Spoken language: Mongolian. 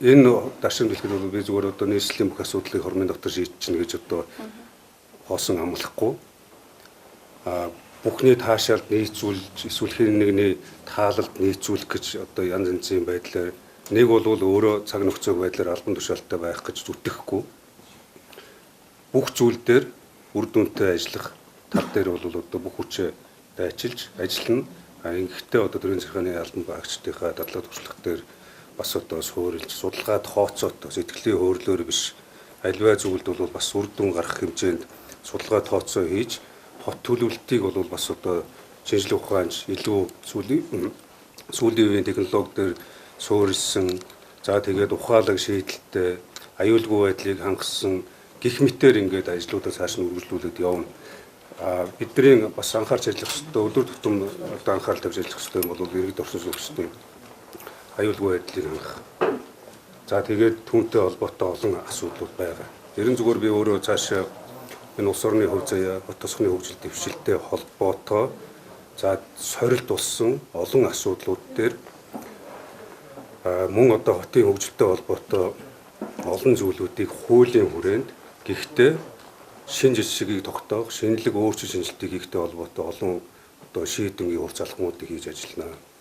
Энэ даршин дэлгэхэд бол би зүгээр одоо нийслэлийн бүх асуудлыг хормын дотор шийдэж чинь гэж одоо хоосон амлахгүй. Бүхний таашаалд нийцүүлж эсвэл хин нэгний таалалд нийцүүлэх гэж одоо янз янзын байдлаар нэг бол өөрөө цаг нөхцөг байдлаар албан тушаалтай байх гэж зүтгэхгүй. Бүх зүйл дээр үр дүнтэй ажиллах тал дээр бол одоо бүх хүчээ дайчилж ажиллана. Ингэхдээ одоо төрийн захиргааны албан багчдынхаа дадлага туршлага дээр бас одоо суурилж судалгаад тооцоод сэтгэлийн хөөрлөөр биш альваа зүйлд бол бас үр дүн гарах хэмжээнд судалгаа тооцоо хийж хот төлөвлөлтийг бол бас одоо шинжилгээ ухаанч илүү сүүлийн үеийн технологи дээр суурилсан за тэгээд ухаалаг шийдэлтэй аюулгүй байдлыг хангасан гих мэтээр ингээд ажлуудаа цааш нь үргэлжлүүлээд явна. Бидний бас анхаарч ажиллах хэрэгтэй өдөр тутам одоо анхаарал тавьж ажиллах хэрэгтэй юм бол иргэд орсон суугчдын аюулгүй байдлыг хангах. За тэгээд түүнтэй холбоотой олон асуудлууд байгаа. Ерөн зүгээр би өөрөө цаашаа энэ улс орны хөв заяа, бот тосхны хөгжил дэвшилтэй холбоотой за сорилт болсон олон асуудлууд дээр мөн одоо хотын хөгжилтэй холбоотой олон зүйлүүдийг хуулийн хүрээнд гэхдээ шин жишгийг тогтоох, шинэлэг өөрчлөлт шинжилтийг хийхтэй холбоотой олон одоо шийдвэрийн ур залхамуудыг хийж ажиллана.